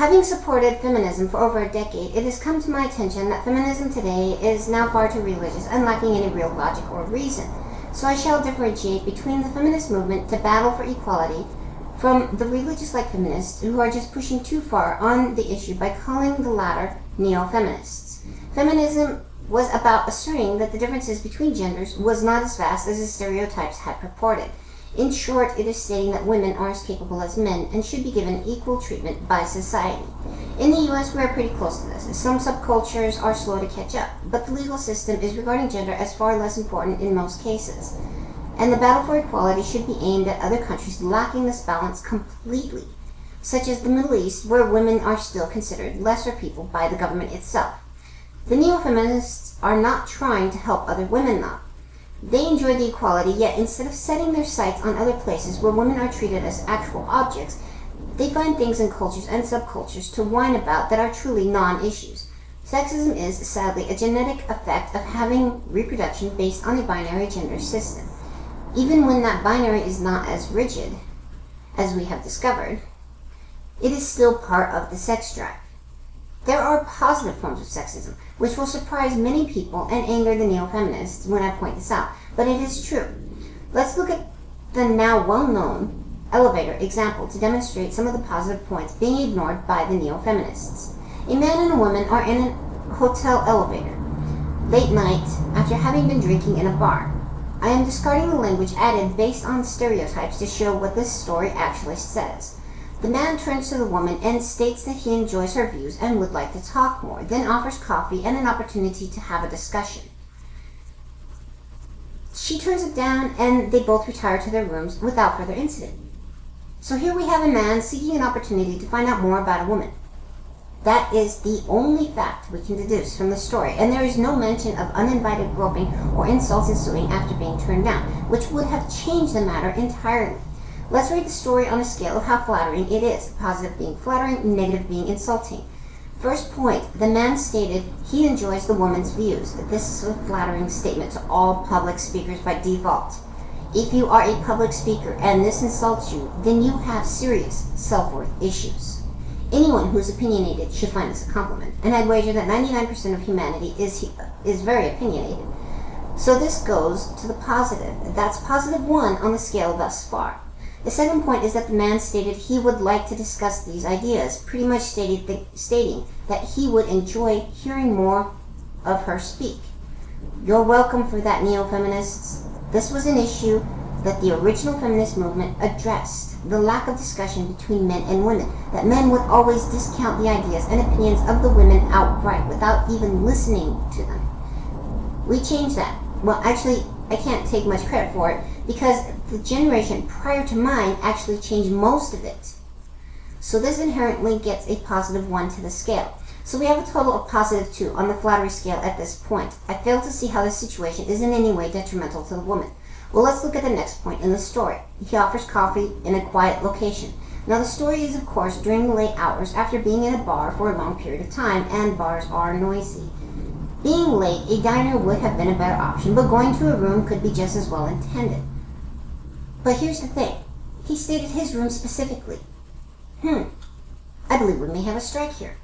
Having supported feminism for over a decade, it has come to my attention that feminism today is now far too religious and lacking any real logic or reason. So I shall differentiate between the feminist movement to battle for equality from the religious-like feminists who are just pushing too far on the issue by calling the latter neo-feminists. Feminism was about asserting that the differences between genders was not as vast as the stereotypes had purported. In short, it is stating that women are as capable as men and should be given equal treatment by society. In the US, we are pretty close to this. Some subcultures are slow to catch up, but the legal system is regarding gender as far less important in most cases. And the battle for equality should be aimed at other countries lacking this balance completely, such as the Middle East, where women are still considered lesser people by the government itself. The neo-feminists are not trying to help other women though. They enjoy the equality, yet instead of setting their sights on other places where women are treated as actual objects, they find things in cultures and subcultures to whine about that are truly non-issues. Sexism is, sadly, a genetic effect of having reproduction based on a binary gender system. Even when that binary is not as rigid as we have discovered, it is still part of the sex drive. There are positive forms of sexism, which will surprise many people and anger the neo-feminists when I point this out, but it is true. Let's look at the now well-known elevator example to demonstrate some of the positive points being ignored by the neo-feminists. A man and a woman are in a hotel elevator, late night, after having been drinking in a bar. I am discarding the language added based on stereotypes to show what this story actually says. The man turns to the woman and states that he enjoys her views and would like to talk more, then offers coffee and an opportunity to have a discussion. She turns it down and they both retire to their rooms without further incident. So here we have a man seeking an opportunity to find out more about a woman. That is the only fact we can deduce from the story, and there is no mention of uninvited groping or insults ensuing after being turned down, which would have changed the matter entirely. Let's read the story on a scale of how flattering it is, positive being flattering, negative being insulting. First point, the man stated he enjoys the woman's views. This is a flattering statement to all public speakers by default. If you are a public speaker and this insults you, then you have serious self-worth issues. Anyone who's opinionated should find this a compliment, and I'd wager that 99% of humanity is very opinionated. So this goes to the positive. That's positive 1 on the scale thus far. The second point is that the man stated he would like to discuss these ideas, pretty much stating that he would enjoy hearing more of her speak. You're welcome for that, neo-feminists. This was an issue that the original feminist movement addressed, the lack of discussion between men and women, that men would always discount the ideas and opinions of the women outright without even listening to them. We changed that. Well, actually, I can't take much credit for it, because the generation prior to mine actually changed most of it. So this inherently gets a positive 1 to the scale. So we have a total of positive 2 on the flattery scale at this point. I fail to see how this situation is in any way detrimental to the woman. Well, let's look at the next point in the story. He offers coffee in a quiet location. Now the story is, of course, during the late hours after being in a bar for a long period of time, and bars are noisy. Being late, a diner would have been a better option, but going to a room could be just as well intended. But here's the thing. He stated his room specifically. I believe we may have a strike here.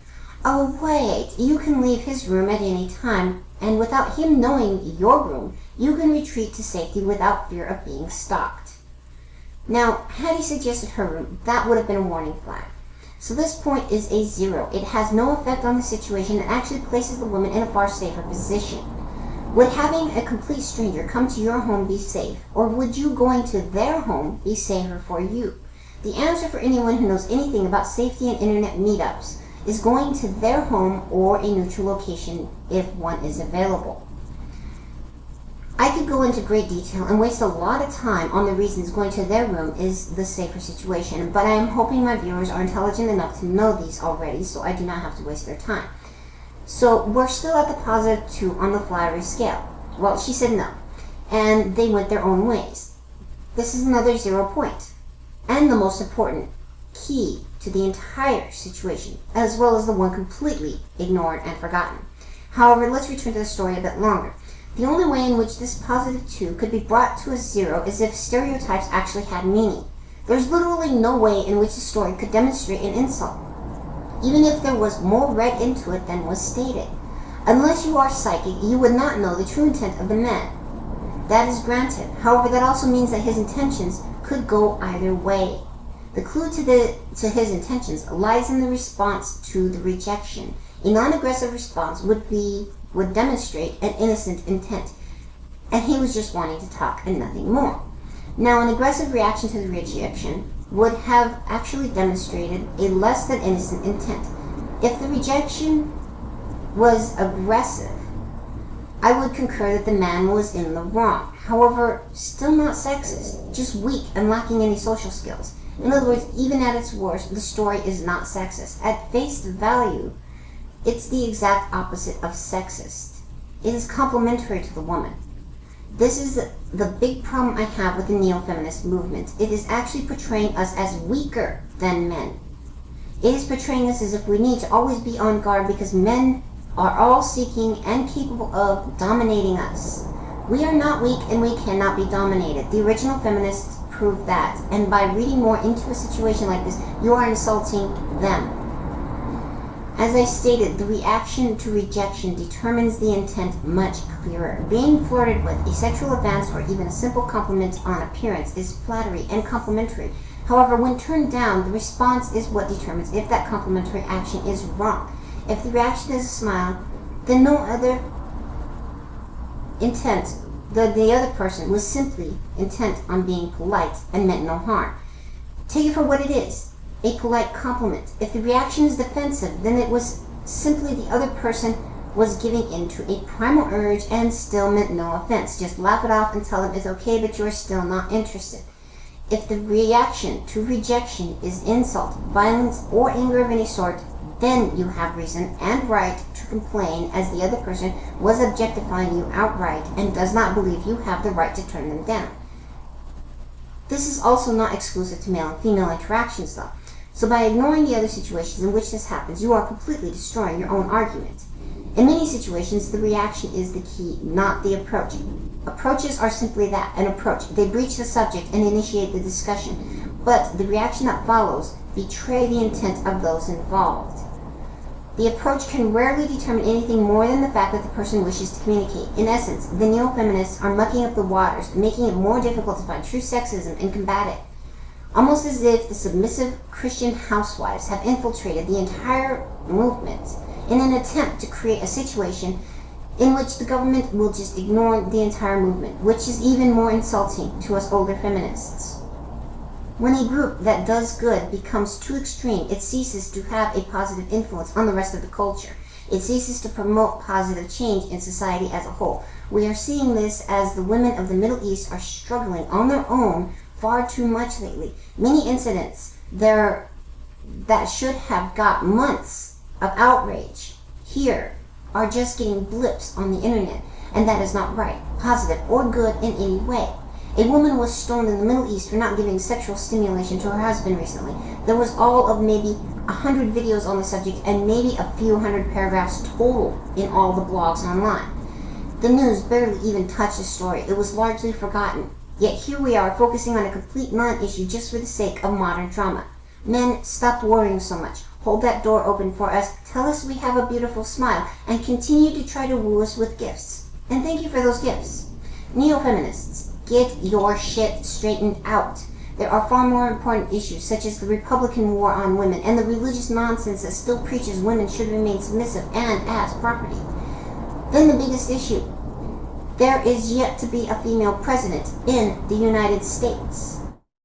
Oh wait, you can leave his room at any time, and without him knowing your room, you can retreat to safety without fear of being stalked. Now, had he suggested her room, that would have been a warning flag. So this point is a 0. It has no effect on the situation and actually places the woman in a far safer position. Would having a complete stranger come to your home be safe, or would you going to their home be safer for you? The answer for anyone who knows anything about safety and internet meetups is going to their home or a neutral location if one is available. I could go into great detail and waste a lot of time on the reasons going to their room is the safer situation, but I am hoping my viewers are intelligent enough to know these already, so I do not have to waste their time. So we're still at the positive 2 on the flattery scale. Well, she said no, and they went their own ways. This is another 0 point, and the most important key to the entire situation, as well as the one completely ignored and forgotten. However, let's return to the story a bit longer. The only way in which this positive 2 could be brought to a 0 is if stereotypes actually had meaning. There's literally no way in which the story could demonstrate an insult. even if there was more read into it than was stated. Unless you are psychic, you would not know the true intent of the man. That is granted. However, that also means that his intentions could go either way. The clue to his intentions lies in the response to the rejection. A non-aggressive response would demonstrate an innocent intent, and he was just wanting to talk and nothing more. Now, an aggressive reaction to the rejection would have actually demonstrated a less than innocent intent. If the rejection was aggressive, I would concur that the man was in the wrong. However, still not sexist, just weak and lacking any social skills. In other words, even at its worst, the story is not sexist. At face value, it's the exact opposite of sexist. It is complimentary to the woman. This is the big problem I have with the neo-feminist movement. It is actually portraying us as weaker than men. It is portraying us as if we need to always be on guard because men are all seeking and capable of dominating us. We are not weak and we cannot be dominated. The original feminists proved that, and by reading more into a situation like this, you are insulting them. As I stated, the reaction to rejection determines the intent much clearer. Being flirted with, a sexual advance, or even a simple compliment on appearance is flattery and complimentary. However, when turned down, the response is what determines if that complimentary action is wrong. If the reaction is a smile, then no other intent. The other person was simply intent on being polite and meant no harm. Take it for what it is, a polite compliment. If the reaction is defensive, then it was simply the other person was giving in to a primal urge and still meant no offense. Just laugh it off and tell them it's okay, but you're still not interested. If the reaction to rejection is insult, violence, or anger of any sort, then you have reason and right to complain, as the other person was objectifying you outright and does not believe you have the right to turn them down. This is also not exclusive to male and female interactions, though. So by ignoring the other situations in which this happens, you are completely destroying your own argument. In many situations, the reaction is the key, not the approach. Approaches are simply that, an approach. They breach the subject and initiate the discussion, but the reaction that follows betray the intent of those involved. The approach can rarely determine anything more than the fact that the person wishes to communicate. In essence, the neo-feminists are mucking up the waters, making it more difficult to find true sexism and combat it. Almost as if the submissive Christian housewives have infiltrated the entire movement in an attempt to create a situation in which the government will just ignore the entire movement, which is even more insulting to us older feminists. When a group that does good becomes too extreme, it ceases to have a positive influence on the rest of the culture. It ceases to promote positive change in society as a whole. We are seeing this as the women of the Middle East are struggling on their own far too much lately. Many incidents there that should have got months of outrage here are just getting blips on the internet, and that is not right, positive, or good in any way. A woman was stoned in the Middle East for not giving sexual stimulation to her husband recently. There was all of maybe 100 videos on the subject and maybe a few hundred paragraphs total in all the blogs online. The news barely even touched the story. It was largely forgotten. Yet here we are focusing on a complete non-issue just for the sake of modern drama. Men, stop worrying so much. Hold that door open for us, tell us we have a beautiful smile, and continue to try to woo us with gifts. And thank you for those gifts. Neo-feminists, get your shit straightened out. There are far more important issues, such as the Republican war on women and the religious nonsense that still preaches women should remain submissive and as property. Then the biggest issue. There is yet to be a female president in the United States.